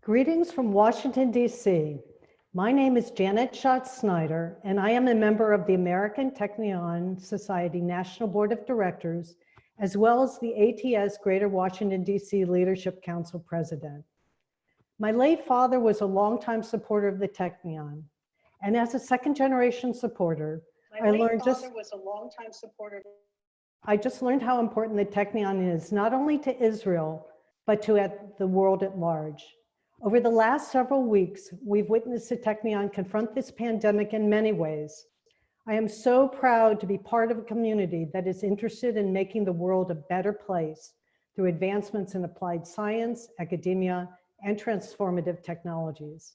Greetings from Washington, D.C. My name is Janet Schatz-Snyder, and I am a member of the American Technion Society National Board of Directors, as well as the ATS Greater Washington, D.C. Leadership Council President. My late father was a longtime supporter of the Technion, and as a second-generation supporter, I just learned how important the Technion is, not only to Israel, but to the world at large. Over the last several weeks, we've witnessed the Technion confront this pandemic in many ways. I am so proud to be part of a community that is interested in making the world a better place through advancements in applied science, academia, and transformative technologies.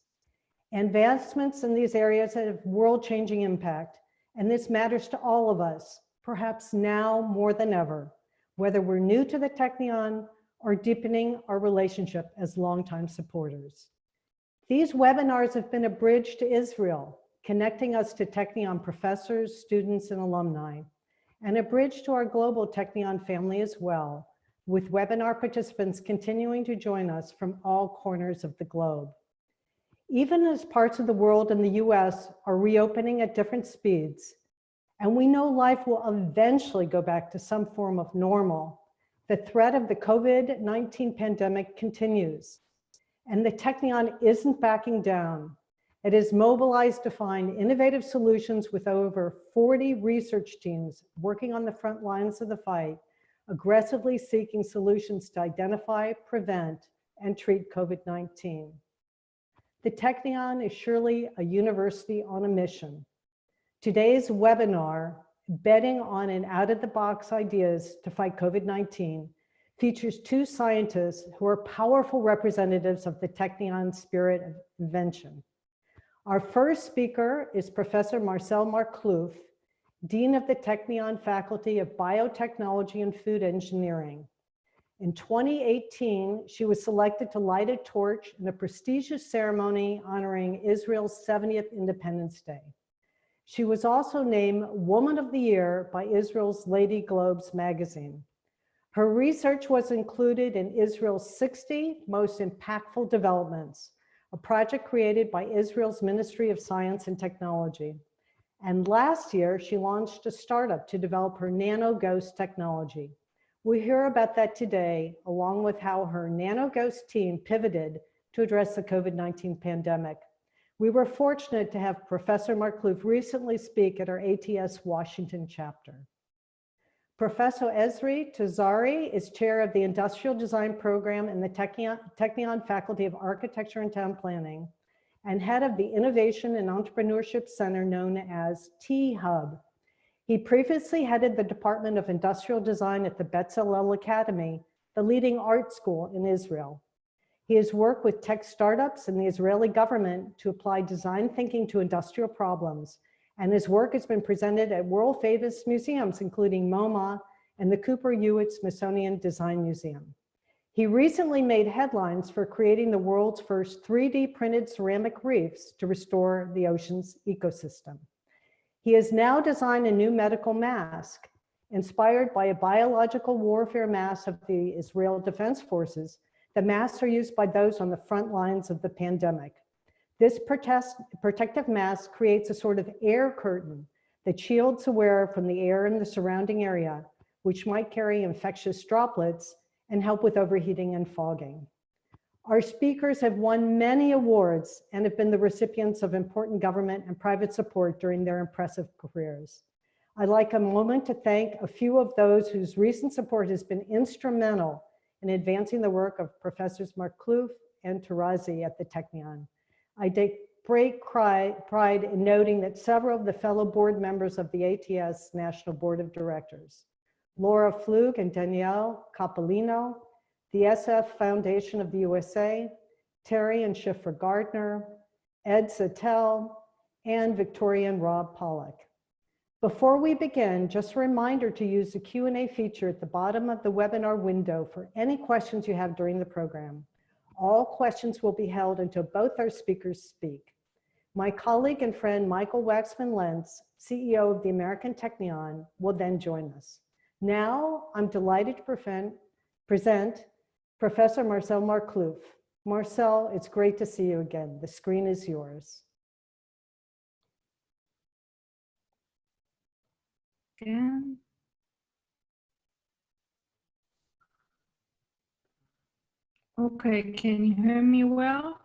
Advancements in these areas have world-changing impact, and this matters to all of us, perhaps now more than ever, whether we're new to the Technion or deepening our relationship as longtime supporters. These webinars have been a bridge to Israel, connecting us to Technion professors, students, and alumni, and a bridge to our global Technion family as well, with webinar participants continuing to join us from all corners of the globe. Even as parts of the world and the US are reopening at different speeds, and we know life will eventually go back to some form of normal, the threat of the COVID-19 pandemic continues, and the Technion isn't backing down. It is mobilized to find innovative solutions with over 40 research teams working on the front lines of the fight, aggressively seeking solutions to identify, prevent, and treat COVID-19. The Technion is surely a university on a mission. Today's webinar, Betting on and Out-of-the-Box Ideas to Fight COVID-19, features two scientists who are powerful representatives of the Technion spirit of invention. Our first speaker is Professor Marcelle Machluf, Dean of the Technion Faculty of Biotechnology and Food Engineering. In 2018, she was selected to light a torch in a prestigious ceremony honoring Israel's 70th Independence Day. She was also named Woman of the Year by Israel's Lady Globes magazine. Her research was included in Israel's 60 Most Impactful Developments, a project created by Israel's Ministry of Science and Technology. And last year, she launched a startup to develop her NanoGhost technology. We'll hear about that today, along with how her NanoGhost team pivoted to address the COVID-19 pandemic. We were fortunate to have Professor Machluf recently speak at our ATS Washington chapter. Professor Ezri Tarazi is chair of the Industrial Design Program in the Technion Faculty of Architecture and Town Planning and head of the Innovation and Entrepreneurship Center known as T-Hub. He previously headed the Department of Industrial Design at the Bezalel Academy, the leading art school in Israel. He has worked with tech startups and the Israeli government to apply design thinking to industrial problems, and his work has been presented at world-famous museums, including MoMA and the Cooper Hewitt Smithsonian Design Museum. He recently made headlines for creating the world's first 3D printed ceramic reefs to restore the ocean's ecosystem. He has now designed a new medical mask, inspired by a biological warfare mask of the Israel Defense Forces. The masks are used by those on the front lines of the pandemic. This protective mask creates a sort of air curtain that shields the wearer from the air in the surrounding area, which might carry infectious droplets and help with overheating and fogging. Our speakers have won many awards and have been the recipients of important government and private support during their impressive careers. I'd like a moment to thank a few of those whose recent support has been instrumental in advancing the work of Professors Machluf and Tarazi at the Technion. I take great pride in noting that several of the fellow board members of the ATS National Board of Directors, Laura Flug and Danielle Capolino, the SF Foundation of the USA, Terry and Schiffer Gardner, Ed Sattel, and Victoria and Rob Pollack. Before we begin, just a reminder to use the Q&A feature at the bottom of the webinar window for any questions you have during the program. All questions will be held until both our speakers speak. My colleague and friend, Michael Waxman-Lentz, CEO of the American Technion, will then join us. Now, I'm delighted to present Professor Marcelle Machluf. Marcel, it's great to see you again. The screen is yours. Again. Okay, can you hear me well?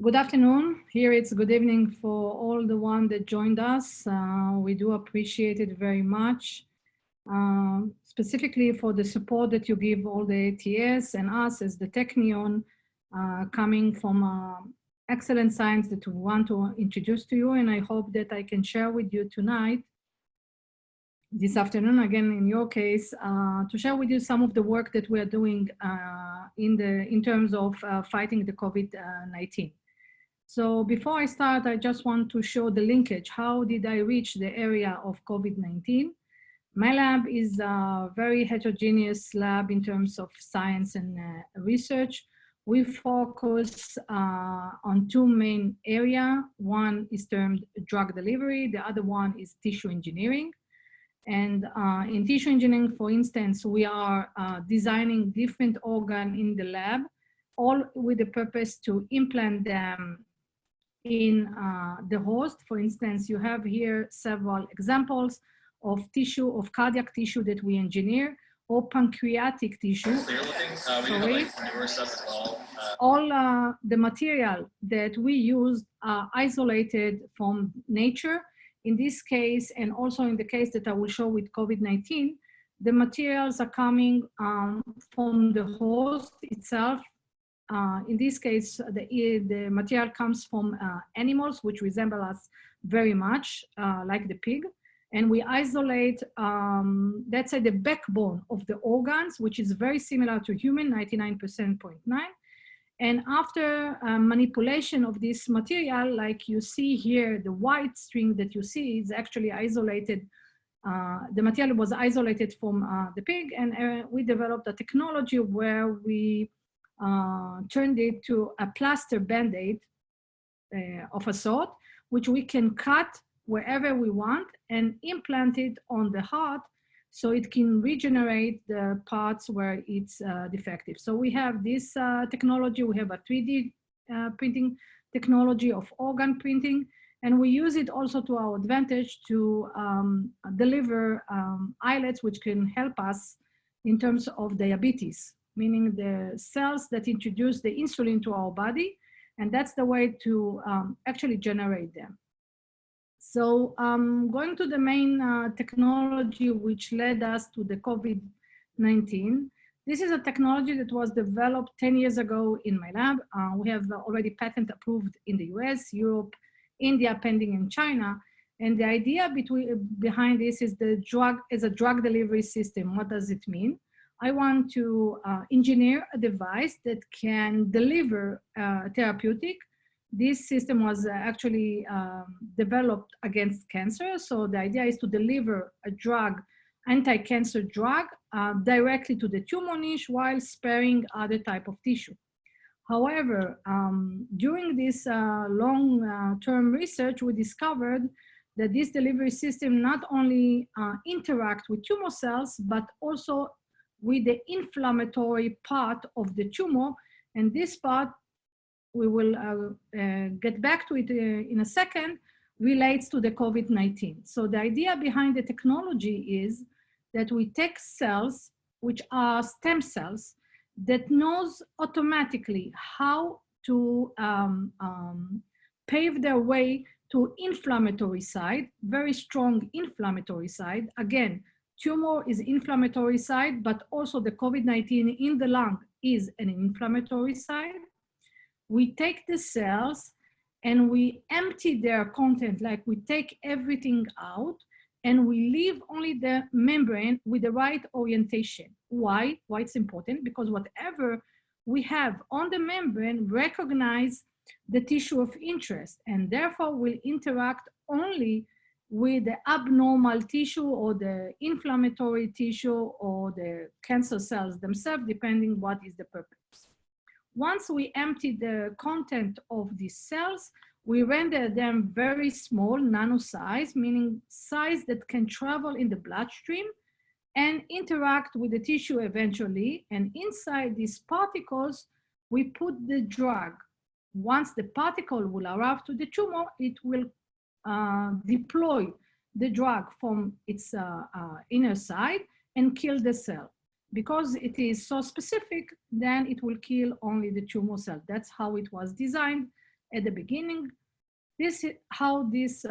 Good afternoon. Here it's good evening for all the one that joined us. We do appreciate it very much, specifically for the support that you give all the ATS and us as the Technion, coming from excellent science that we want to introduce to you. And I hope that I can share with you tonight, this afternoon, again, in your case, to share with you some of the work that we are doing in terms of fighting the COVID-19. So before I start, I just want to show the linkage. How did I reach the area of COVID-19? My lab is a very heterogeneous lab in terms of science and research. We focus on two main areas. One is termed drug delivery. The other one is tissue engineering. And in tissue engineering, for instance, we are designing different organs in the lab, all with the purpose to implant them in the host. For instance, you have here several examples of tissue, of cardiac tissue that we engineer, or pancreatic tissue. All the material that we use are isolated from nature. In this case, and also in the case that I will show with COVID-19, the materials are coming from the host itself. In this case, the material comes from animals which resemble us very much, like the pig. And we isolate, let's say, the backbone of the organs, which is very similar to human, 99.9%. And after manipulation of this material, like you see here, the white string that you see is actually isolated. The material was isolated from the pig, and we developed a technology where we turned it to a plaster band-aid of a sort, which we can cut wherever we want and implant it on the heart so it can regenerate the parts where it's defective. So we have this technology. We have a 3D printing technology of organ printing, and we use it also to our advantage to deliver islets which can help us in terms of diabetes, meaning the cells that introduce the insulin to our body, and that's the way to actually generate them. So going to the main technology which led us to the COVID-19, this is a technology that was developed 10 years ago in my lab. We have already patent approved in the US, Europe, India, pending in China. And the idea behind this is the drug as a drug delivery system. What does it mean? I want to engineer a device that can deliver therapeutic. This system was actually developed against cancer. So the idea is to deliver a drug, anti-cancer drug, directly to the tumor niche while sparing other type of tissue. However, during this long-term research, we discovered that this delivery system not only interact with tumor cells, but also with the inflammatory part of the tumor. And this part, we will get back to it in a second, relates to the COVID-19. So the idea behind the technology is that we take cells, which are stem cells, that knows automatically how to pave their way to inflammatory side, very strong inflammatory side. Again, tumor is inflammatory side, but also the COVID-19 in the lung is an inflammatory side. We take the cells and we empty their content, like we take everything out and we leave only the membrane with the right orientation. Why? Why it's important? Because whatever we have on the membrane recognize the tissue of interest and therefore will interact only with the abnormal tissue or the inflammatory tissue or the cancer cells themselves, depending what is the purpose. Once we empty the content of these cells, We render them very small, nano size, meaning size that can travel in the bloodstream and interact with the tissue eventually. And inside these particles, we put the drug. Once the particle will arrive to the tumor, it will deploy the drug from its inner side and kill the cell. Because it is so specific, then it will kill only the tumor cell. That's how it was designed at the beginning. This is how this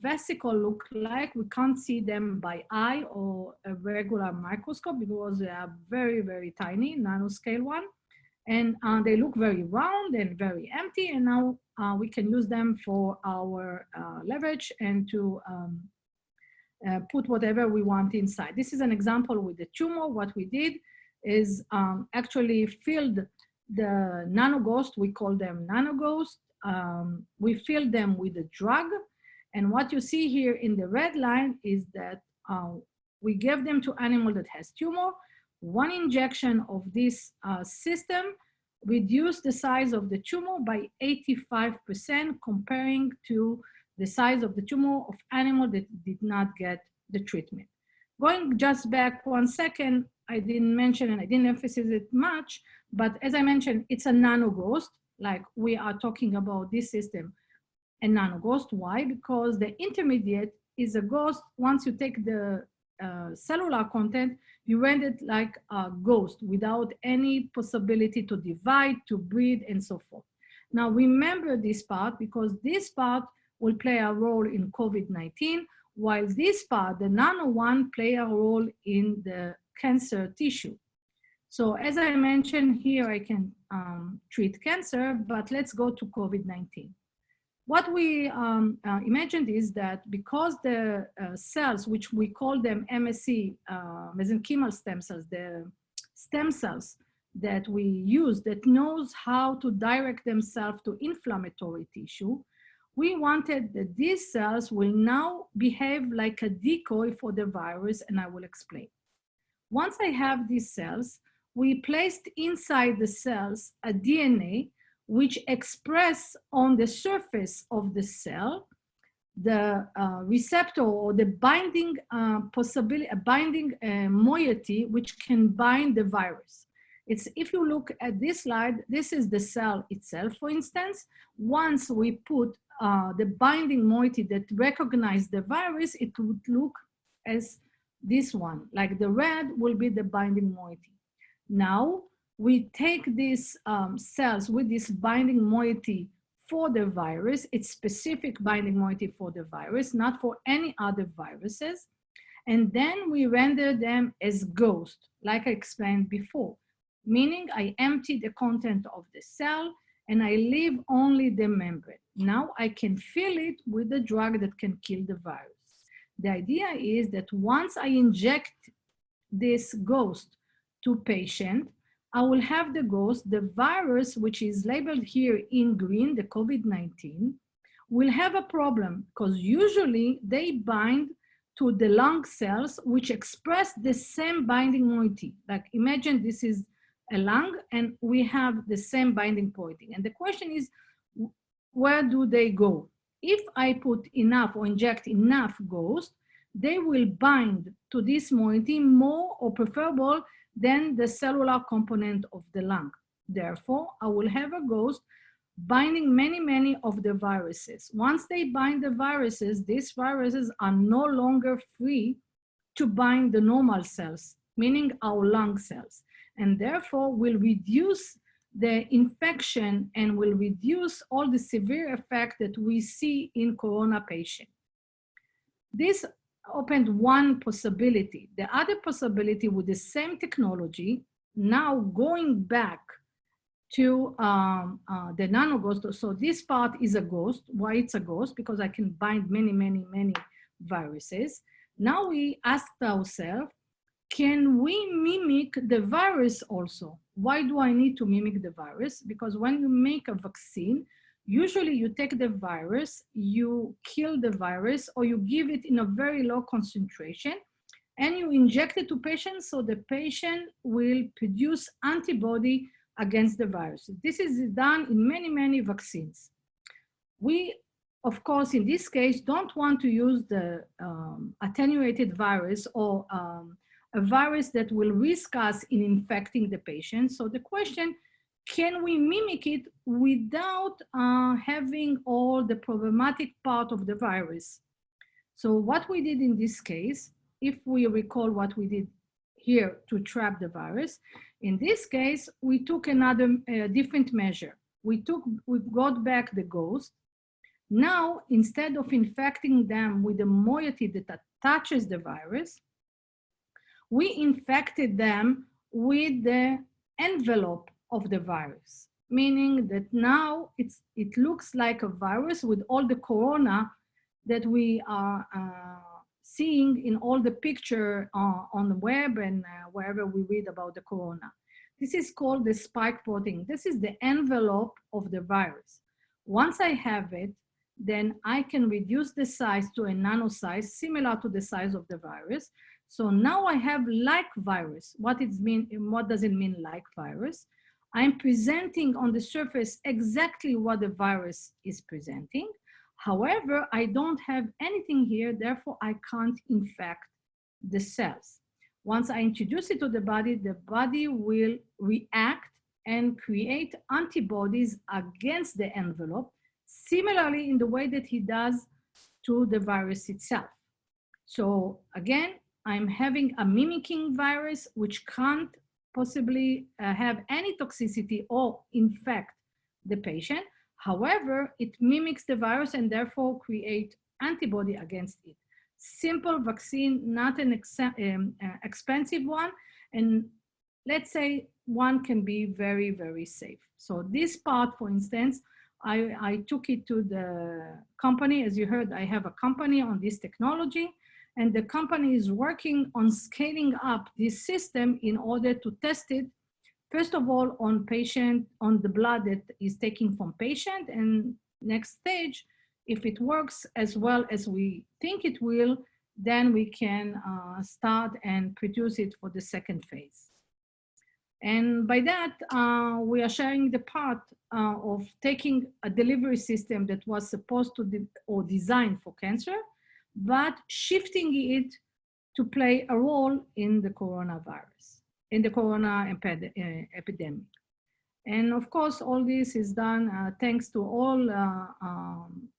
vesicle look like. We can't see them by eye or a regular microscope because they are very, very tiny, nanoscale one. And they look very round and very empty. And now we can use them for our leverage and to put whatever we want inside. This is an example with the tumor. What we did is actually filled the nanoghost. We call them nanoghost. We filled them with a drug. And what you see here in the red line is that we gave them to animal that has tumor. One injection of this system reduced the size of the tumor by 85% comparing to the size of the tumor of animal that did not get the treatment. Going just back 1 second, I didn't mention and I didn't emphasize it much, but as I mentioned, it's a nanoghost, like we are talking about this system, a nanoghost. Why? Because the intermediate is a ghost. Once you take the cellular content, you render it like a ghost without any possibility to divide, to breed, and so forth. Now remember this part, because this part will play a role in COVID-19, while this part, the nano one, play a role in the cancer tissue. So as I mentioned here, I can treat cancer, but let's go to COVID-19. What we imagined is that because the cells, which we call them MSC, mesenchymal stem cells, the stem cells that we use that knows how to direct themselves to inflammatory tissue, we wanted that these cells will now behave like a decoy for the virus, and I will explain. Once I have these cells, we placed inside the cells a DNA which express on the surface of the cell the receptor or the binding possibility, a binding moiety which can bind the virus. It's, if you look at this slide, this is the cell itself, for instance. Once we put the binding moiety that recognize the virus, it would look as this one, like the red will be the binding moiety. Now, we take these cells with this binding moiety for the virus, it's specific binding moiety for the virus, not for any other viruses. And then we render them as ghost, like I explained before, meaning I empty the content of the cell and I leave only the membrane. Now I can fill it with the drug that can kill the virus. The idea is that once I inject this ghost to patient, I will have the ghost, the virus, which is labeled here in green, the COVID-19, will have a problem because usually they bind to the lung cells, which express the same binding moiety. Like imagine this is a lung and we have the same binding moiety. And the question is, where do they go? If I put enough or inject enough ghost, they will bind to this moiety more or preferable than the cellular component of the lung. Therefore, I will have a ghost binding many of the viruses. Once they bind the viruses, these viruses are no longer free to bind the normal cells, meaning our lung cells, and therefore will reduce the infection and will reduce all the severe effect that we see in corona patients. This opened one possibility. The other possibility with the same technology, now going back to the nanoghost. So this part is a ghost. Why it's a ghost? Because I can bind many viruses. Now we asked ourselves, can we mimic the virus also? Why do I need to mimic the virus? Because when you make a vaccine, usually you take the virus, you kill the virus, or you give it in a very low concentration, and you inject it to patients so the patient will produce antibody against the virus. This is done in many vaccines. We, of course, in this case, don't want to use the attenuated virus or a virus that will risk us in infecting the patient. So the question, can we mimic it without having all the problematic part of the virus? So what we did in this case, if we recall what we did here to trap the virus, in this case, we took another different measure. We got back the ghost. Now, instead of infecting them with the moiety that attaches the virus, we infected them with the envelope of the virus, meaning that now it looks like a virus with all the corona that we are seeing in all the picture on the web and wherever we read about the corona. This is called the spike protein. This is the envelope of the virus. Once I have it, then I can reduce the size to a nano size similar to the size of the virus. So now I have like virus. What does it mean like virus? I'm presenting on the surface exactly what the virus is presenting. However, I don't have anything here, therefore I can't infect the cells. Once I introduce it to the body will react and create antibodies against the envelope, similarly in the way that he does to the virus itself. So again, I'm having a mimicking virus which can't possibly have any toxicity or infect the patient. However, it mimics the virus and therefore create antibody against it. Simple vaccine, not an expensive one. And let's say one can be very, very safe. So this part, for instance, I took it to the company. As you heard, I have a company on this technology, and the company is working on scaling up this system in order to test it, first of all, on patient, on the blood that is taken from patient, and next stage, if it works as well as we think it will, then we can start and produce it for the second phase. And by that, we are sharing the part of taking a delivery system that was supposed to or designed for cancer, but shifting it to play a role in the coronavirus, in the corona epidemic. And of course, all this is done thanks to all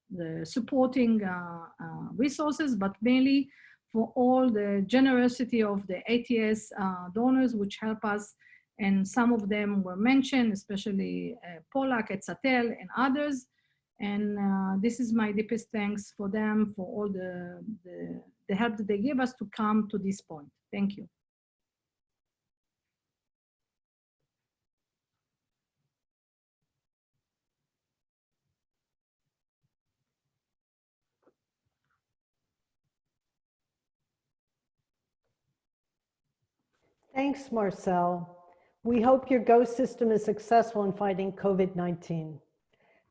the supporting resources, but mainly for all the generosity of the ATS donors, which help us. And some of them were mentioned, especially Polak, Etzatel, and others. And this is my deepest thanks for them, for all the help that they give us to come to this point. Thank you. Thanks, Marcel. We hope your GO system is successful in fighting COVID-19.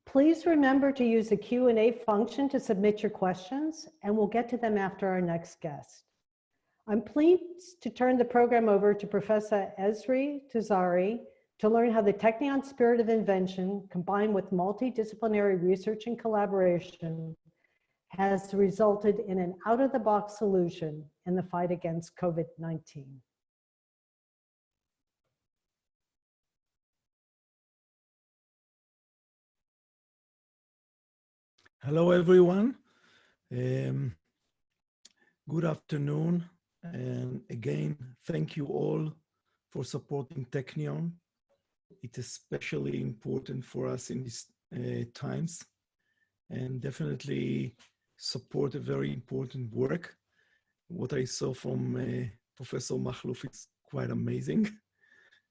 Please remember to use the Q&A function to submit your questions, and we'll get to them after our next guest. I'm pleased to turn the program over to Professor Ezri Tarazi to learn how the Technion spirit of invention, combined with multidisciplinary research and collaboration, has resulted in an out-of-the-box solution in the fight against COVID-19. Hello, everyone. Good afternoon. And again, thank you all for supporting Technion. It's especially important for us in these times, and definitely support a very important work. What I saw from Professor Machluf is quite amazing.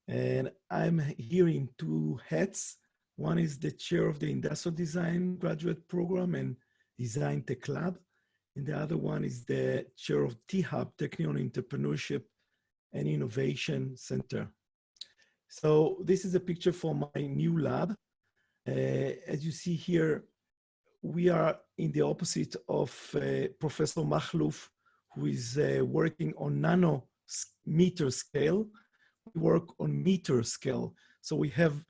And I'm here in two hats. One is the chair of the Industrial Design Graduate Program and Design Tech Lab. And the other one is the chair of T-Hub, Technion Entrepreneurship and Innovation Center. So this is a picture from my new lab. As you see here, we are in the opposite of Professor Machluf, who is working on nanometer scale. We work on meter scale. So we have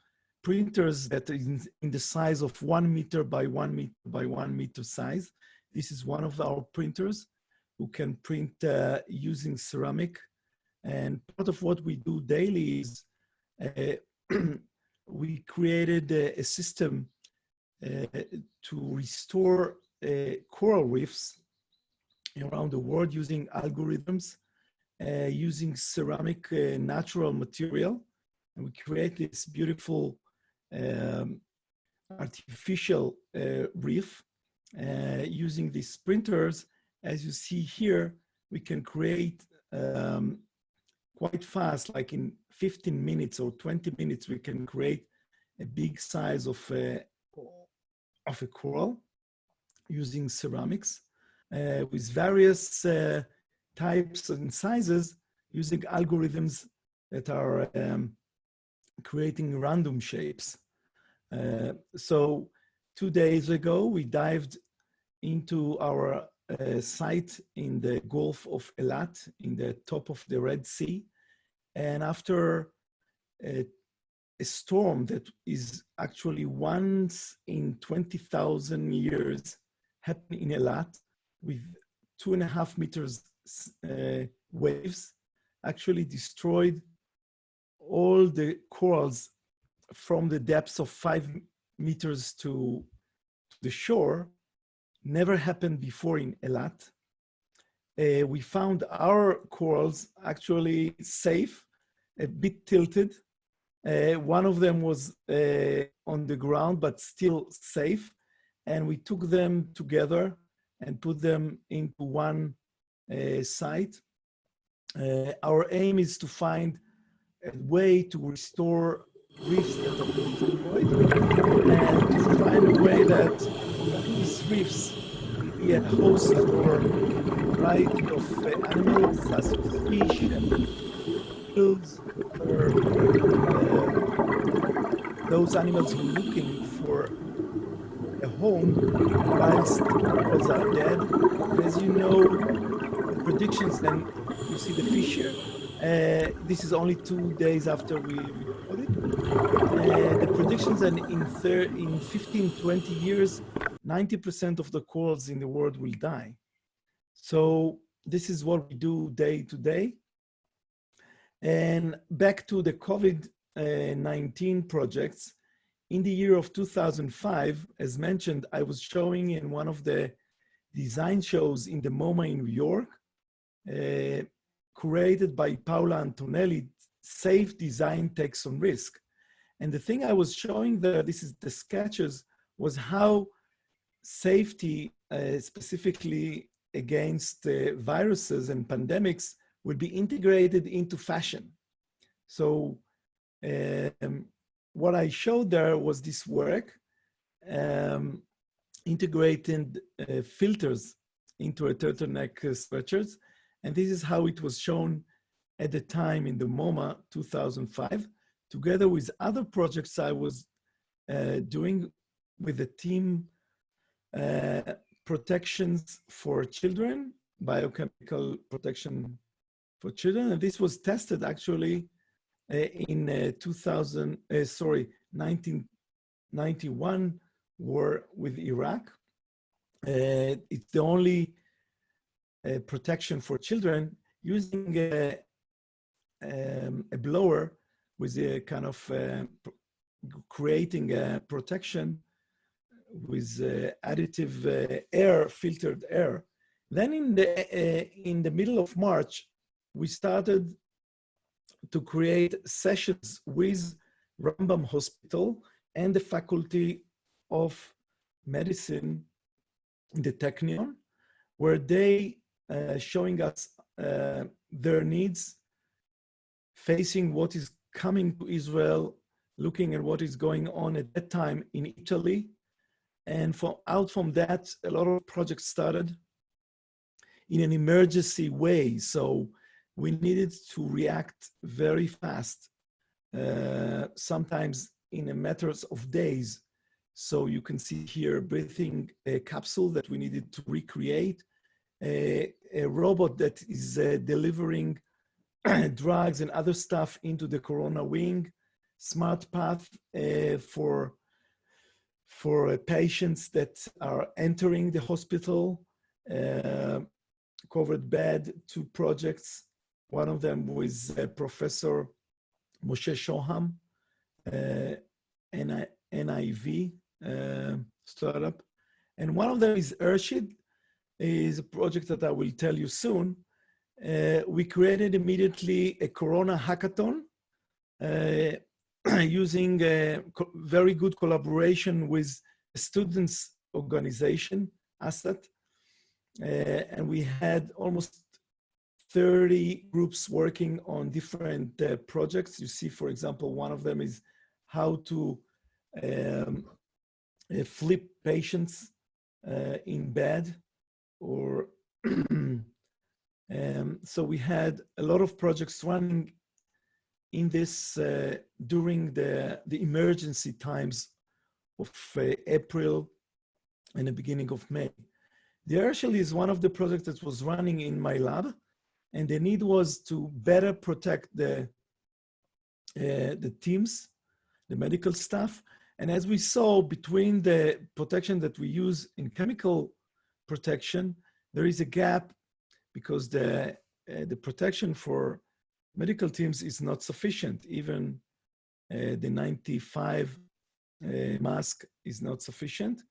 printers that are in the size of 1 meter by 1 meter by 1 meter size. This is one of our printers who can print using ceramic. And part of what we do daily is we created a system to restore coral reefs around the world using algorithms, using ceramic natural material. And we create this beautiful artificial reef using these printers. As you see here, we can create quite fast, like in 15 minutes or 20 minutes, we can create a big size of a coral using ceramics with various types and sizes using algorithms that are creating random shapes. So 2 days ago, we dived into our site in the Gulf of Eilat, in the top of the Red Sea. And after a storm that is actually once in 20,000 years happened in Eilat with 2.5 meters waves, actually destroyed all the corals from the depths of 5 meters to the shore. Never happened before in Eilat. We found our corals actually safe, a bit tilted. One of them was on the ground, but still safe. And we took them together and put them into one site. Our aim is to find a way to restore reefs that have been destroyed and to find a way that these reefs will be a host for a variety of animals, such as fish and eels, or those animals who are looking for a home whilst corals are dead. And as you know, the predictions, then you see the fish here. This is only 2 days after we recorded. The predictions that in 15, 20 years, 90% of the corals in the world will die. So this is what we do day to day. And back to the COVID-19 projects. In the year of 2005, as mentioned, I was showing in one of the design shows in the MoMA in New York, created by Paola Antonelli, Safe Design Takes Some Risk. And the thing I was showing there, this is the sketches, was how safety, specifically against viruses and pandemics, will be integrated into fashion. So what I showed there was this work, integrating filters into a turtleneck sweatshirts. And this is how it was shown at the time in the MoMA 2005, together with other projects I was doing with the team, protections for children, biochemical protection for children. And this was tested actually in 1991 war with Iraq. It's the only protection for children using a blower with a kind of creating a protection with additive air, filtered air. Then in the middle of March, we started to create sessions with Rambam Hospital and the Faculty of Medicine in the Technion, where they showing us their needs, facing what is coming to Israel, looking at what is going on at that time in Italy. And out from that, a lot of projects started in an emergency way. So we needed to react very fast, sometimes in a matter of days. So you can see here a breathing capsule that we needed to recreate, a robot that is delivering drugs and other stuff into the corona wing, smart path for patients that are entering the hospital, covered bed, 2 projects. One of them was Professor Moshe Shoham, NIV startup. And one of them is Urshid, is a project that I will tell you soon. We created immediately a Corona hackathon using a very good collaboration with a students organization, Asset. And we had almost 30 groups working on different projects. You see, for example, one of them is how to flip patients in bed, or so we had a lot of projects running in this during the emergency times of April and the beginning of May. The Herschel is one of the projects that was running in my lab, and the need was to better protect the teams, the medical staff. And as we saw, between the protection that we use in chemical protection, there is a gap because the protection for medical teams is not sufficient. Even the 95 mask is not sufficient.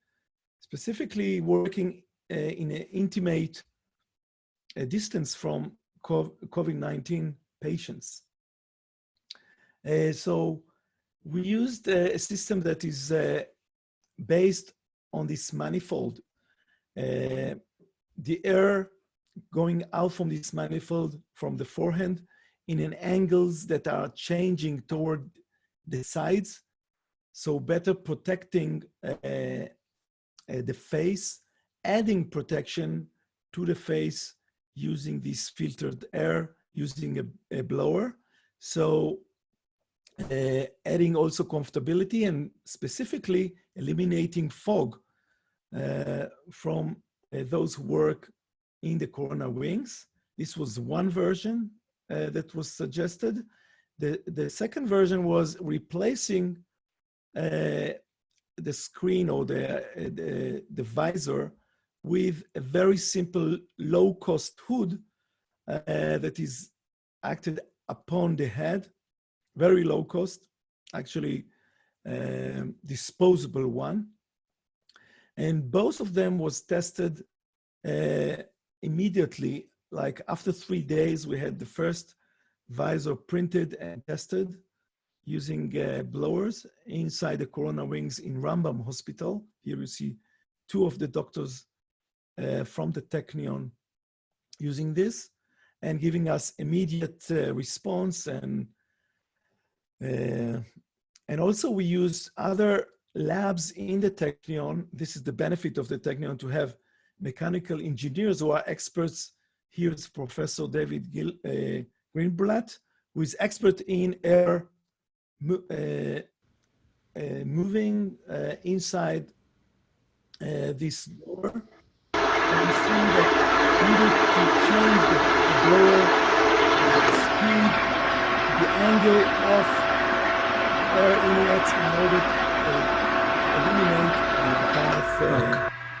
Specifically working in an intimate distance from COVID-19 patients. So we used a system that is based on this manifold. The air going out from this manifold from the forehand in an angles that are changing toward the sides. So better protecting the face, adding protection to the face using this filtered air, using a blower. So adding also comfortability and specifically eliminating fog from those who work in the corona wings. This was one version that was suggested. The second version was replacing the screen or the visor with a very simple low-cost hood that is acted upon the head, very low cost, actually disposable one. And both of them was tested immediately. Like after 3 days, we had the first visor printed and tested using blowers inside the corona wings in Rambam Hospital. Here you see 2 of the doctors from the Technion using this and giving us immediate response. And also we use other labs in the Technion. This is the benefit of the Technion, to have mechanical engineers who are experts. Here's Professor David Greenblatt, who is expert in air moving inside this blower. And we see that needed to change the blower, the speed, the angle of air inlets in order to eliminate the kind of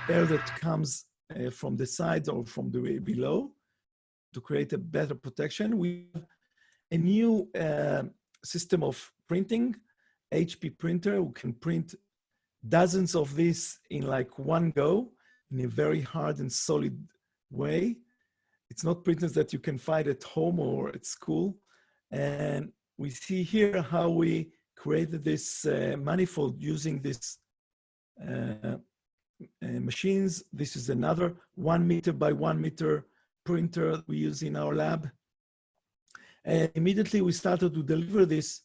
air that comes from the sides or from the way below, to create a better protection. We have a new system of printing, HP printer, who can print dozens of these in like one go in a very hard and solid way. It's not printers that you can find at home or at school. And we see here how we created this manifold using this machines. This is another 1 meter by 1 meter printer we use in our lab. And immediately we started to deliver this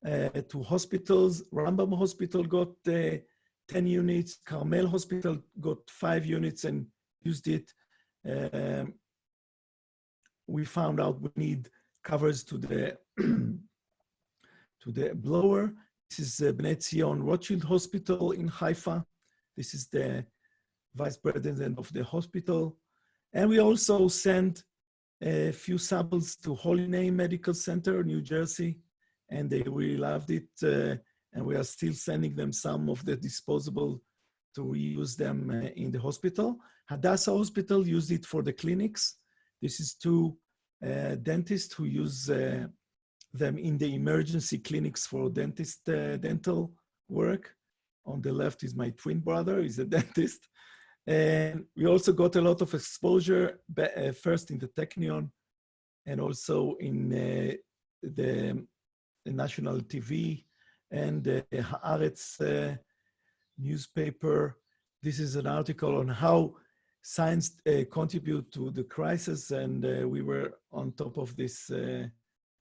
to hospitals. Rambam Hospital got 10 units, Carmel Hospital got 5 units and used it. We found out we need covers to the to the blower. This is Bnei Zion Rothschild Hospital in Haifa. This is the vice president of the hospital. And we also sent a few samples to Holy Name Medical Center, New Jersey, and they really loved it. And we are still sending them some of the disposable to reuse them in the hospital. Hadassah Hospital used it for the clinics. This is two dentists who use them in the emergency clinics for dental work. On the left is my twin brother, he's a dentist. And we also got a lot of exposure, first in the Technion and also in the national TV and the Haaretz newspaper. This is an article on how science contribute to the crisis, and we were on top of this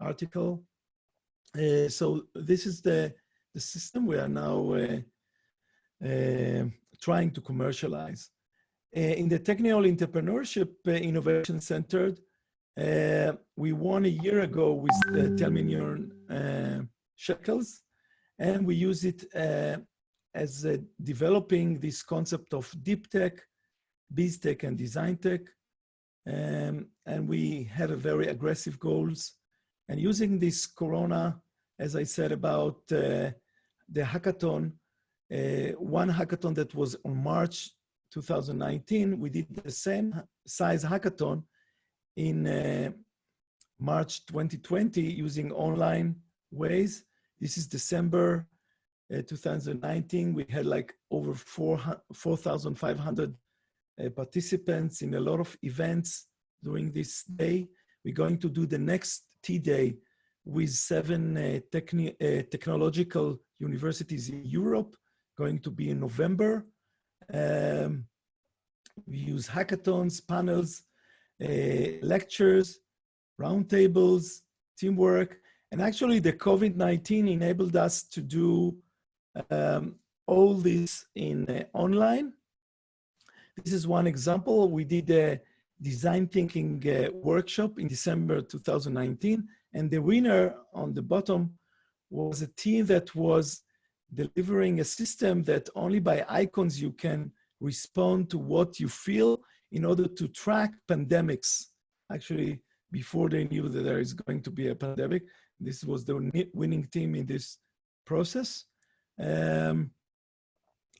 article. So this is the system we are now trying to commercialize. In the Technion Entrepreneurship Innovation Center, we won a year ago with 10 million shekels, and we use it as developing this concept of deep tech, biz tech, and design tech. And we have a very aggressive goals. And using this Corona, as I said about the hackathon, one hackathon that was on March 2019, we did the same size hackathon in March 2020 using online ways. This is December 2019. We had like over 4,500 participants in a lot of events during this day. We're going to do the next T-Day with 7 technological universities in Europe, going to be in November. We use hackathons, panels, lectures, roundtables, teamwork, and actually the COVID-19 enabled us to do all this in online. This is one example. We did a design thinking workshop in December 2019, and the winner on the bottom was a team that was delivering a system that only by icons you can respond to what you feel in order to track pandemics. Actually, before they knew that there is going to be a pandemic, this was the winning team in this process.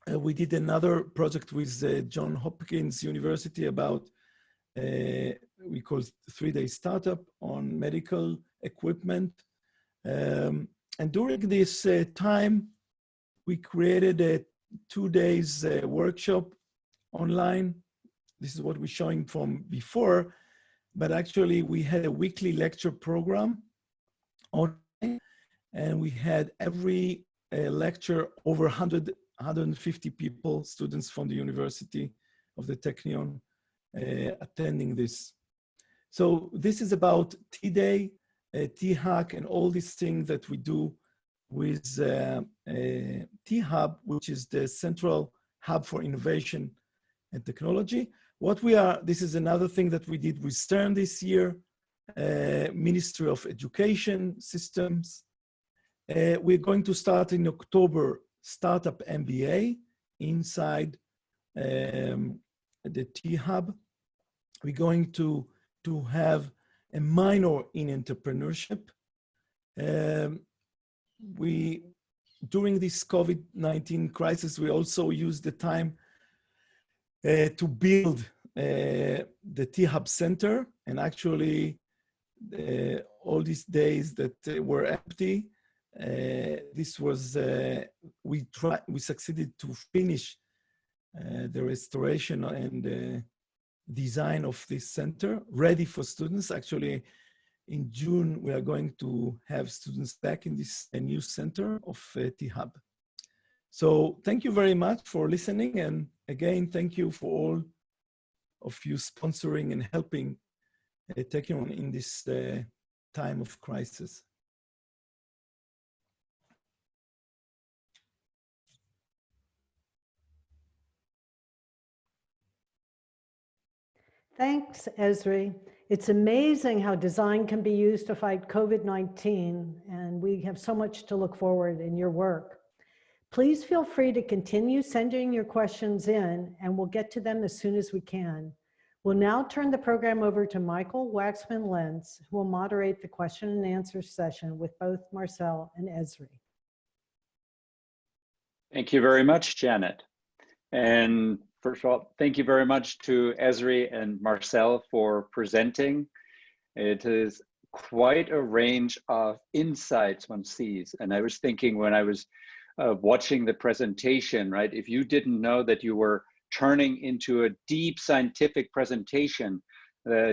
We did another project with Johns Hopkins University about, we call it 3-day startup on medical equipment. And during this time, we created a 2 days workshop online. This is what we're showing from before, but actually we had a weekly lecture program online, and we had every lecture over 150 people, students from the University of the Technion attending this. So this is about T-Day, T-Hack, and all these things that we do with T-Hub, which is the central hub for innovation and technology. This is another thing that we did with Stern this year, Ministry of Education Systems. We're going to start in October, Startup MBA inside the T-Hub. We're going to have a minor in entrepreneurship. During this COVID-19 crisis, we also used the time to build the T-Hub Center, and actually all these days that were empty, this was, we succeeded to finish the restoration and design of this center, ready for students. Actually, in June, we are going to have students back in this new center of T-Hub. So thank you very much for listening. And again, thank you for all of you sponsoring and helping Technion in this time of crisis. Thanks, Ezri. It's amazing how design can be used to fight COVID-19, and we have so much to look forward in your work. Please feel free to continue sending your questions in, and we'll get to them as soon as we can. We'll now turn the program over to Michael Waxman-Lenz, who will moderate the question and answer session with both Marcelle and Ezri. Thank you very much, Janet. And first of all, thank you very much to Ezri and Marcel for presenting. It is quite a range of insights one sees. And I was thinking when I was watching the presentation, right, if you didn't know that you were turning into a deep scientific presentation,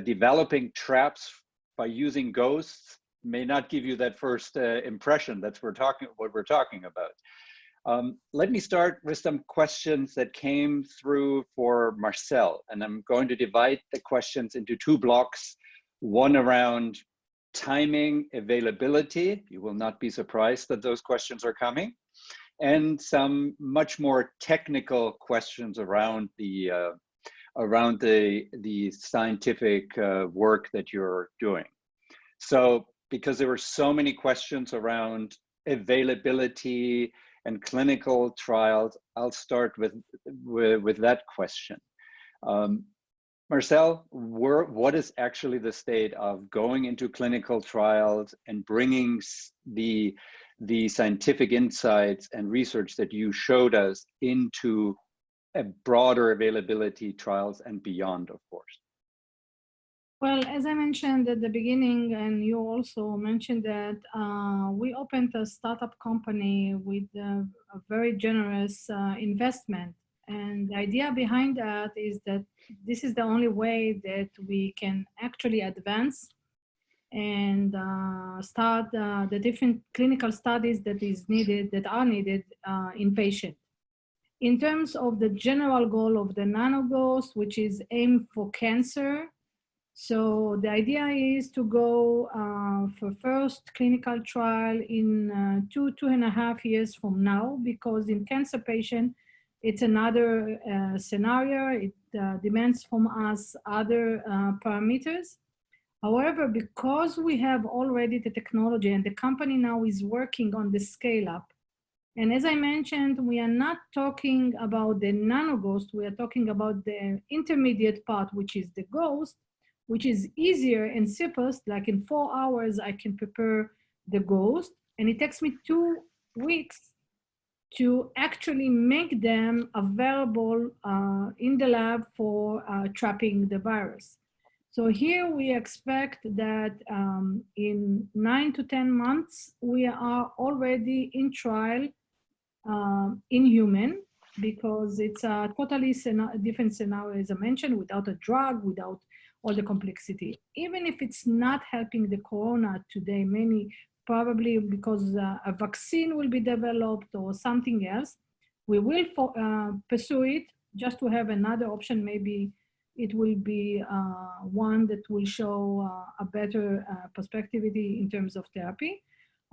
developing traps by using ghosts may not give you that first impression. That's what we're talking about. Let me start with some questions that came through for Marcel, and I'm going to divide the questions into two blocks, one around timing, availability. You will not be surprised that those questions are coming, and some much more technical questions around the scientific work that you're doing. So, because there were so many questions around availability and clinical trials, I'll start with that question. Marcel, what is actually the state of going into clinical trials and bringing the scientific insights and research that you showed us into a broader availability trials and beyond, of course? Well, as I mentioned at the beginning, and you also mentioned that we opened a startup company with a very generous investment. And the idea behind that is that this is the only way that we can actually advance and start the different clinical studies that are needed in patients. In terms of the general goal of the nanoghost, which is aimed for cancer, so the idea is to go for first clinical trial in 2.5 years from now, because in cancer patient, it's another scenario. It demands from us other parameters. However, because we have already the technology and the company now is working on the scale up, and as I mentioned, we are not talking about the nanoghost, we are talking about the intermediate part, which is the ghost, which is easier and simplest. Like in 4 hours, I can prepare the ghost, and it takes me 2 weeks to actually make them available in the lab for trapping the virus. So here we expect that in 9 to 10 months, we are already in trial in human, because it's a totally different scenario, as I mentioned, without a drug, without all the complexity. Even if it's not helping the corona today, many probably because a vaccine will be developed or something else, we will pursue it just to have another option. Maybe it will be one that will show a better perspectivity in terms of therapy.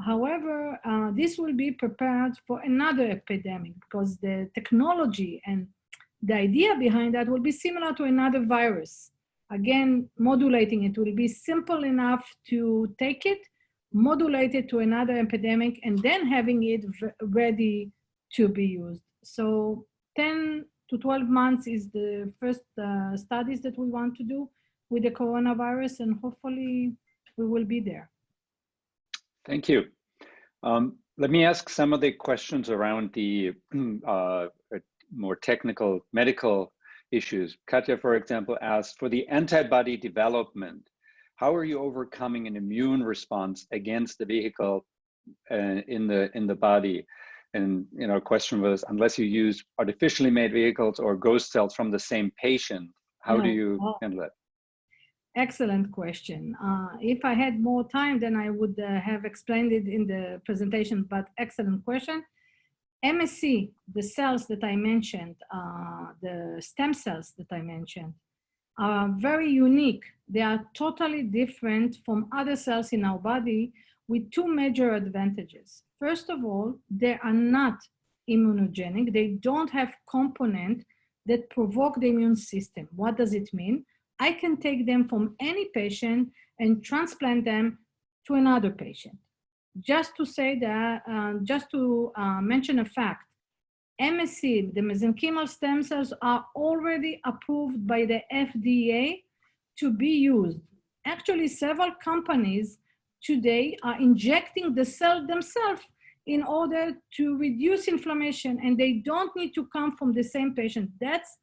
However, this will be prepared for another epidemic, because the technology and the idea behind that will be similar to another virus. Again, modulating it will be simple enough to take it, modulate it to another epidemic, and then having it ready to be used. So 10 to 12 months is the first studies that we want to do with the coronavirus, and hopefully we will be there. Thank you. Let me ask some of the questions around the more technical medical issues. Katya, for example, asked, for the antibody development, how are you overcoming an immune response against the vehicle in the body? And question was, unless you use artificially made vehicles or ghost cells from the same patient, how do you handle it? Excellent question. If I had more time, then I would have explained it in the presentation, but excellent question. MSC, the cells that I mentioned, the stem cells that I mentioned, are very unique. They are totally different from other cells in our body with two major advantages. First of all, they are not immunogenic. They don't have components that provoke the immune system. What does it mean? I can take them from any patient and transplant them to another patient. Just to say that, just to mention a fact, MSC, the mesenchymal stem cells, are already approved by the FDA to be used. Actually, several companies today are injecting the cell themselves in order to reduce inflammation, and they don't need to come from the same patient. That's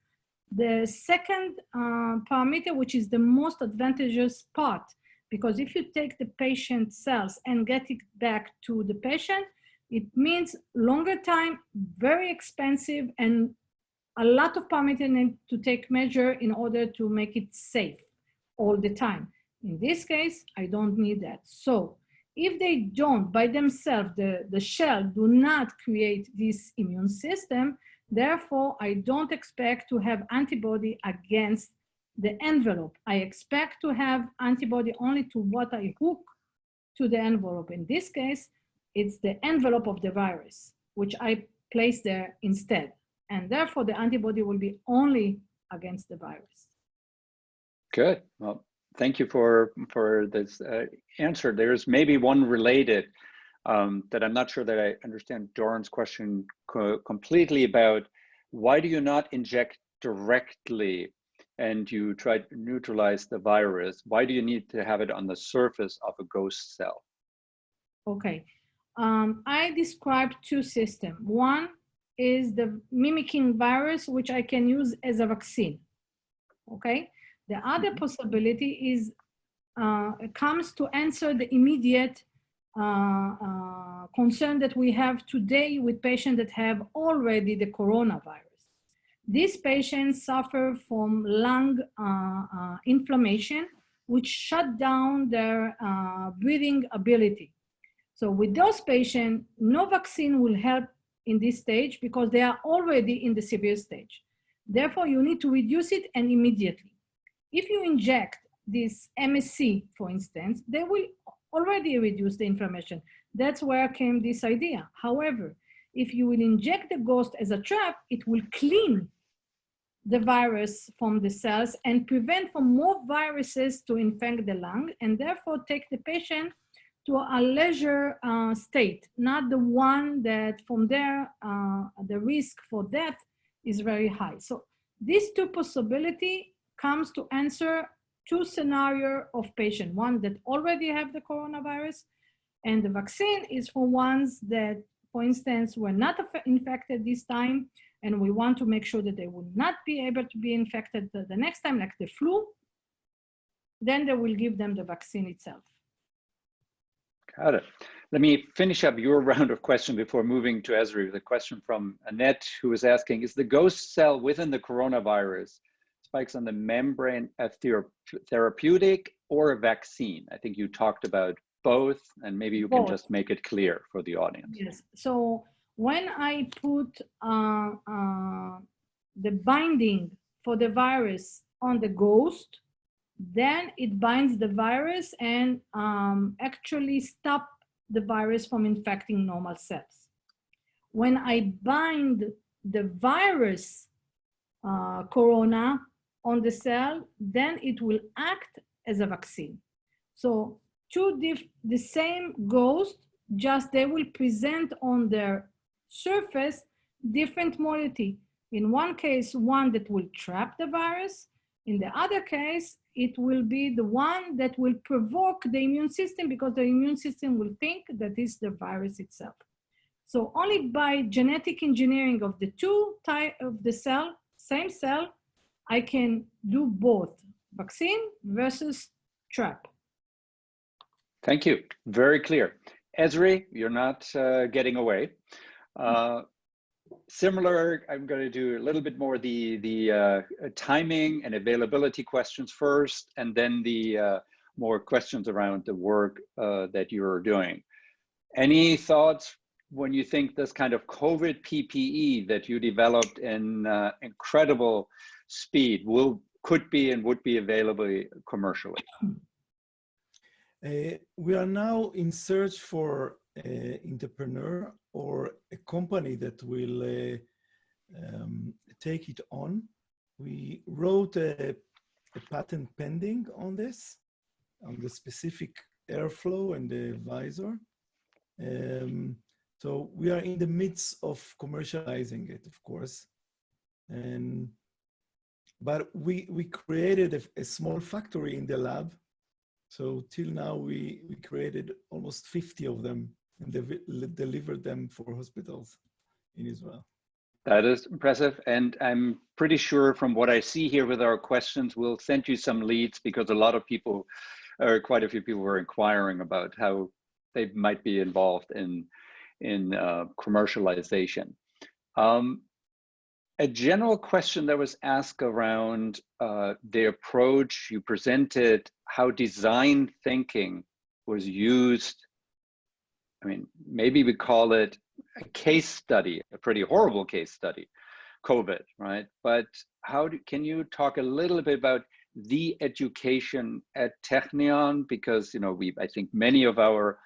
the second parameter, which is the most advantageous part, because if you take the patient cells and get it back to the patient, it means longer time, very expensive, and a lot of parameters need to take measure in order to make it safe all the time. In this case, I don't need that. So if they don't, by themselves, the shell do not create this immune system, therefore, I don't expect to have antibody against the envelope. I expect to have antibody only to what I hook to the envelope. In this case, it's the envelope of the virus, which I place there instead. And therefore, the antibody will be only against the virus. Good. Well, thank you for this answer. There's maybe one related that I'm not sure that I understand Doran's question completely about. Why do you not inject directly and you try to neutralize the virus? Why do you need to have it on the surface of a ghost cell? Okay. I described two systems. One is the mimicking virus, which I can use as a vaccine. Okay. The other possibility is comes to answer the immediate concern that we have today with patients that have already the coronavirus. These patients suffer from lung inflammation, which shut down their breathing ability. So with those patients, no vaccine will help in this stage because they are already in the severe stage. Therefore, you need to reduce it and immediately. If you inject this MSC, for instance, they will already reduce the inflammation. That's where came this idea. However, if you will inject the ghost as a trap, it will clean the virus from the cells and prevent from more viruses to infect the lung, and therefore take the patient to a leisure state, not the one that from there, the risk for death is very high. So these two possibilities comes to answer two scenarios of patient, one that already have the coronavirus, and the vaccine is for ones that, for instance, were not infected this time, and we want to make sure that they will not be able to be infected the next time, like the flu, then they will give them the vaccine itself. Got it. Let me finish up your round of questions before moving to Ezri. The question from Annette, who is asking, is the ghost cell within the coronavirus spikes on the membrane a therapeutic or a vaccine? I think you talked about both, and maybe you can just make it clear for the audience. Yes. So when I put the binding for the virus on the ghost, then it binds the virus and actually stop the virus from infecting normal cells. When I bind the virus corona on the cell, then it will act as a vaccine. So the same ghost, just they will present on their surface different moiety. In one case, one that will trap the virus. In the other case, it will be the one that will provoke the immune system because the immune system will think that it's the virus itself. So only by genetic engineering of the two types of the cell, same cell, I can do both vaccine versus trap. Thank you. Very clear. Ezri, you're not getting away. Similar, I'm going to do a little bit more the timing and availability questions first, and then the more questions around the work that you're doing. Any thoughts when you think this kind of COVID PPE that you developed in incredible speed could be and would be available commercially? We are now in search for an entrepreneur or a company that will take it on. We wrote a patent pending on this, on the specific airflow and the visor. So we are in the midst of commercializing it, of course. But we created a small factory in the lab. So till now, we created almost 50 of them and delivered them for hospitals in Israel. That is impressive. And I'm pretty sure from what I see here with our questions, we'll send you some leads, because a lot of people, or quite a few people, were inquiring about how they might be involved in commercialization. A general question that was asked around the approach you presented, how design thinking was used. I mean, maybe we call it a case study, a pretty horrible case study, COVID, right? But can you talk a little bit about the education at Technion? Because, you know, I think many of our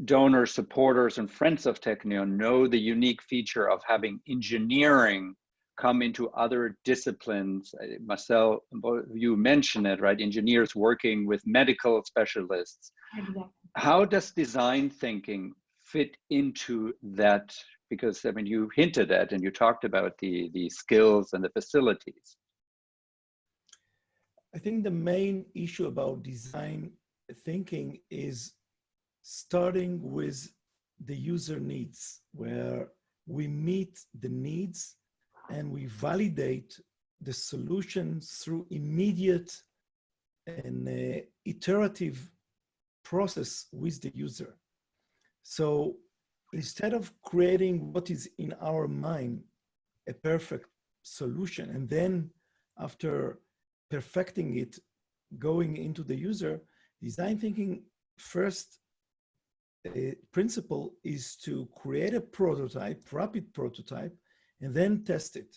donors, supporters, and friends of Technion know the unique feature of having engineering come into other disciplines. Marcel, both of you mentioned it, right? Engineers working with medical specialists. Exactly. How does design thinking fit into that? Because, I mean, you hinted at and you talked about the skills and the facilities. I think the main issue about design thinking is starting with the user needs, where we meet the needs and we validate the solutions through immediate and iterative process with the user. So instead of creating what is in our mind, a perfect solution, and then after perfecting it, going into the user, design thinking first principle is to create a prototype, rapid prototype, and then test it.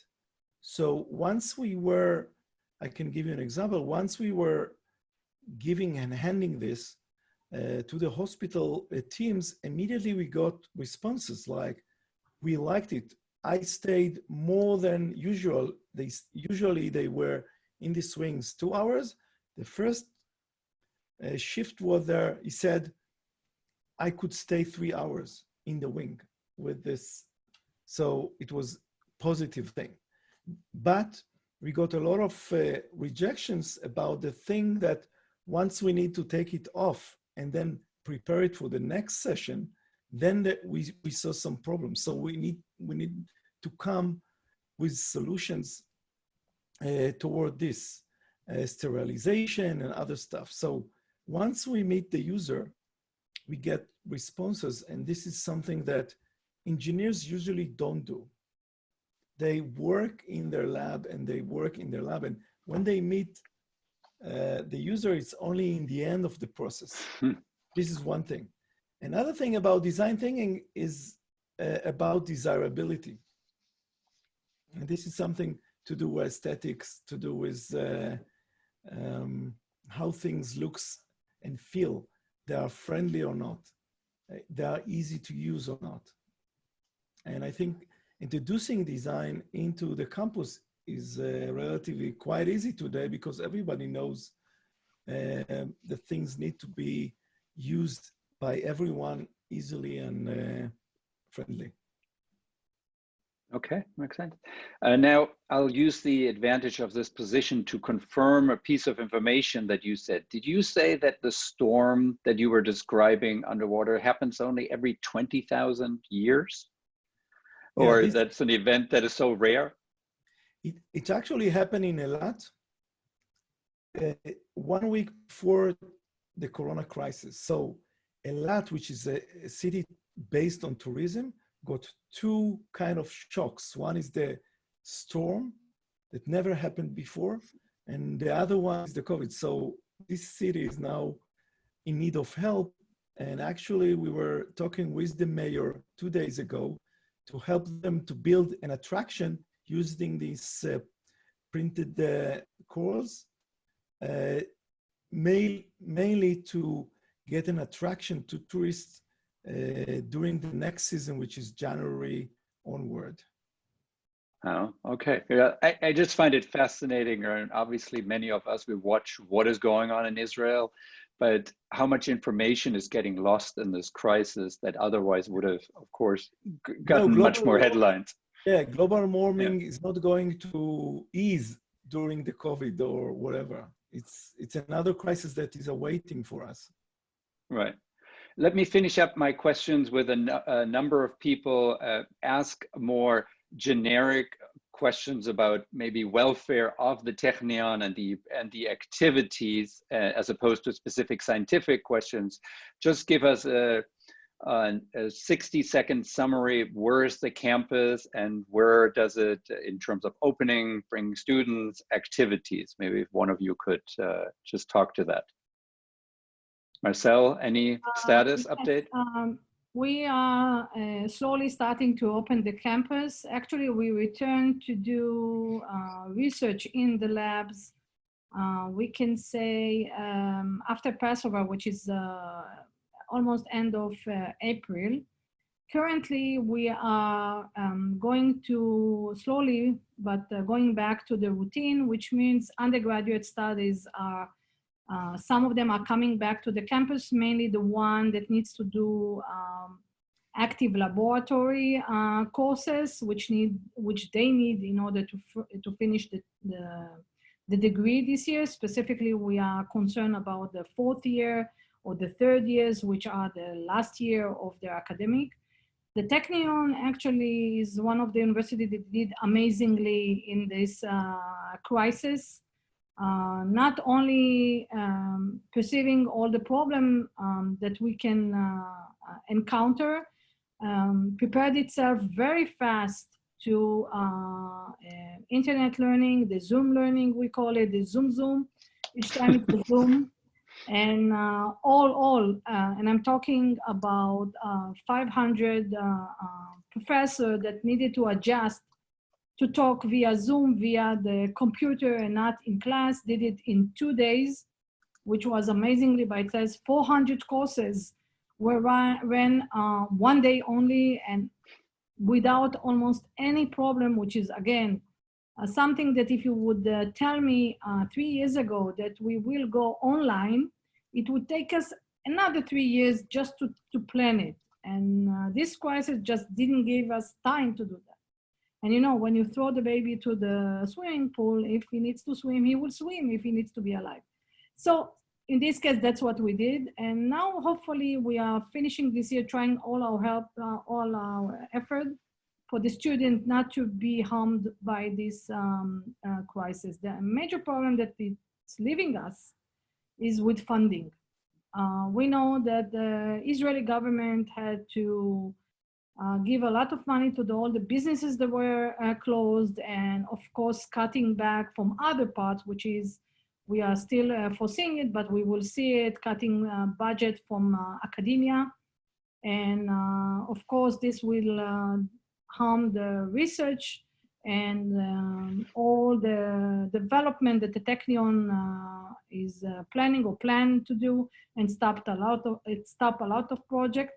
So once we were, I can give you an example, once we were giving and handing this to the hospital teams, immediately we got responses like, we liked it. I stayed more than usual. Usually they were in the swings 2 hours. The first shift was there, he said, I could stay 3 hours in the wing with this. So it was positive thing. But we got a lot of rejections about the thing that once we need to take it off and then prepare it for the next session, then we saw some problems. So we need to come with solutions toward this sterilization and other stuff. So once we meet the user, we get responses, and this is something that engineers usually don't do. They work in their lab, and when they meet the user, it's only in the end of the process. This is one thing. Another thing about design thinking is about desirability. And this is something to do with aesthetics, to do with how things looks and feel. They are friendly or not. They are easy to use or not. And I think introducing design into the campus is relatively quite easy today, because everybody knows that things need to be used by everyone easily and friendly. Okay, makes sense. Now, I'll use the advantage of this position to confirm a piece of information that you said. Did you say that the storm that you were describing underwater happens only every 20,000 years? Or that's an event that is so rare? It actually happened in Eilat 1 week before the Corona crisis. So Eilat, which is a city based on tourism, got two kind of shocks. One is the storm that never happened before, and the other one is the COVID. So this city is now in need of help. And actually, we were talking with the mayor 2 days ago to help them to build an attraction using these printed corals, mainly to get an attraction to tourists during the next season, which is January onward. Oh, okay. Yeah, I just find it fascinating. And obviously, many of us, we watch what is going on in Israel, but how much information is getting lost in this crisis that otherwise would have, of course, gotten much more headlines. Yeah, global warming is not going to ease during the COVID or whatever. It's another crisis that is awaiting for us. Right. Let me finish up my questions with a number of people ask more generic questions about maybe welfare of the Technion and the activities as opposed to specific scientific questions. Just give us a 60-second summary. Where's the campus and where does it, in terms of opening, bring students, activities? Maybe if one of you could just talk to that. Marcel, any status update? We are slowly starting to open the campus. Actually, we returned to do research in the labs. We can say after Passover, which is almost end of April. Currently, we are going to slowly, but going back to the routine, which means undergraduate studies are some of them are coming back to the campus, mainly the one that needs to do active laboratory courses, which they need in order to finish the degree this year. Specifically, we are concerned about the fourth year or the third years, which are the last year of their academic. The Technion actually is one of the universities that did amazingly in this crisis. Not only perceiving all the problem that we can encounter, prepared itself very fast to internet learning, the Zoom learning, we call it the Zoom. Each time it's the Zoom. And and I'm talking about 500 professors that needed to adjust to talk via Zoom, via the computer and not in class, did it in 2 days, which was amazingly by itself. 400 courses were ran 1 day only and without almost any problem, which is again, something that if you would tell me 3 years ago that we will go online, it would take us another 3 years just to plan it. And this crisis just didn't give us time to do that. And you know, when you throw the baby to the swimming pool, if he needs to swim, he will swim if he needs to be alive. So in this case, that's what we did. And now hopefully we are finishing this year, trying all our help, all our effort for the student not to be harmed by this crisis. The major problem that it's leaving us is with funding. We know that the Israeli government had to give a lot of money to all the businesses that were closed, and of course cutting back from other parts, which is, we are still foreseeing it, but we will see it, cutting budget from academia. And of course this will harm the research and all the development that the Technion is planning or plan to do, and stopped a lot of projects.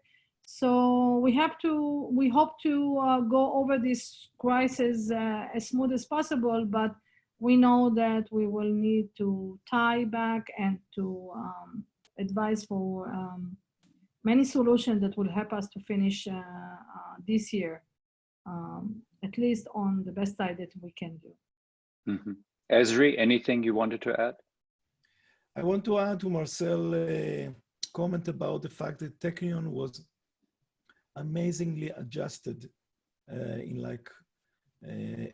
So we hope to go over this crisis as smooth as possible, but we know that we will need to tie back and to advise for many solutions that will help us to finish this year, at least on the best side that we can do. Mm-hmm. Ezri, anything you wanted to add? I want to add to Marcel's comment about the fact that Technion was amazingly adjusted in like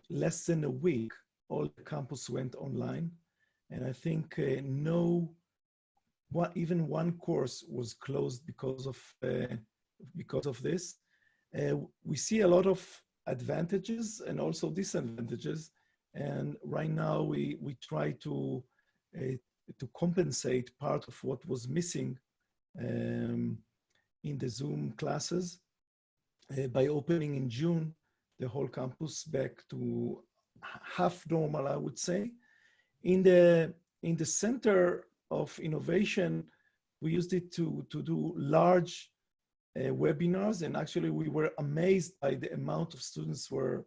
less than a week. All the campus went online, and I think even one course was closed because of this. We see a lot of advantages and also disadvantages, and right now we try to compensate part of what was missing in the Zoom classes by opening in June the whole campus back to half normal, I would say. In the Center of Innovation, we used it to do large webinars, and actually we were amazed by the amount of students who were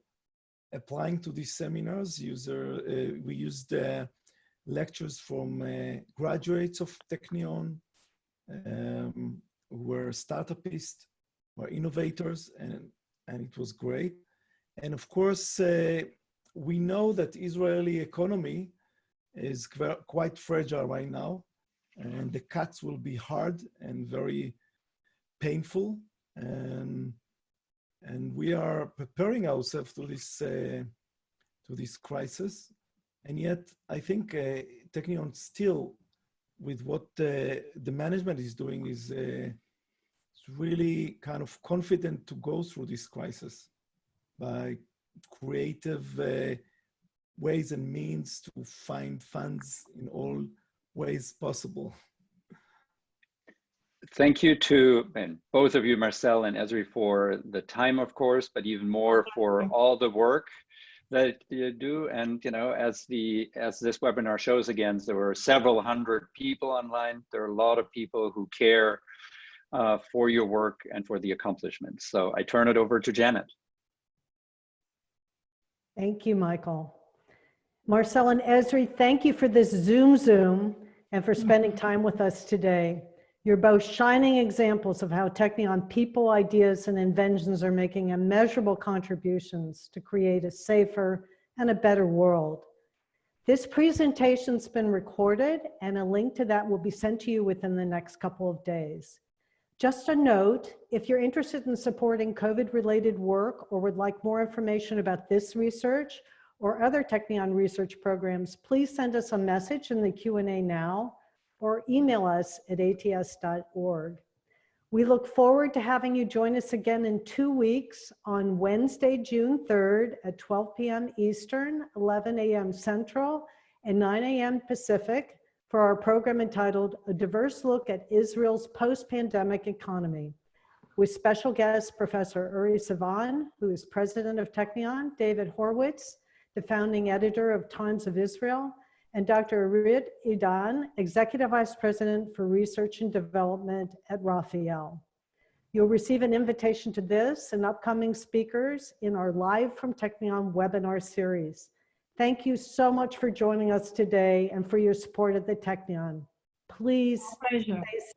applying to these seminars. We used lectures from graduates of Technion, who were startupists, were innovators, and it was great. And of course, we know that Israeli economy is quite fragile right now, and the cuts will be hard and very painful. And we are preparing ourselves to this crisis. And yet, I think Technion still, with what the management is doing, is really kind of confident to go through this crisis by creative ways and means to find funds in all ways possible. Thank you to both of you, Marcel and Ezri, for the time, of course, but even more for all the work that you do. And as this webinar shows again, there were several hundred people online. There are a lot of people who care for your work and for the accomplishments. So I turn it over to Janet. Thank you, Michael. Marcel and Ezri, thank you for this Zoom and for spending time with us today. You're both shining examples of how Technion people, ideas, and inventions are making immeasurable contributions to create a safer and a better world. This presentation's been recorded, and a link to that will be sent to you within the next couple of days. Just a note, if you're interested in supporting COVID-related work or would like more information about this research or other Technion research programs, please send us a message in the Q&A now or email us at ats.org. We look forward to having you join us again in 2 weeks on Wednesday, June 3rd at 12 p.m. Eastern, 11 a.m. Central, and 9 a.m. Pacific for our program entitled A Diverse Look at Israel's Post-Pandemic Economy, with special guest Professor Uri Savan, who is president of Technion, David Horwitz, the founding editor of Times of Israel, and Dr. Arid Idan, Executive Vice President for Research and Development at Raphael. You'll receive an invitation to this and upcoming speakers in our Live from Technion webinar series. Thank you so much for joining us today and for your support of the Technion. Please stay safe.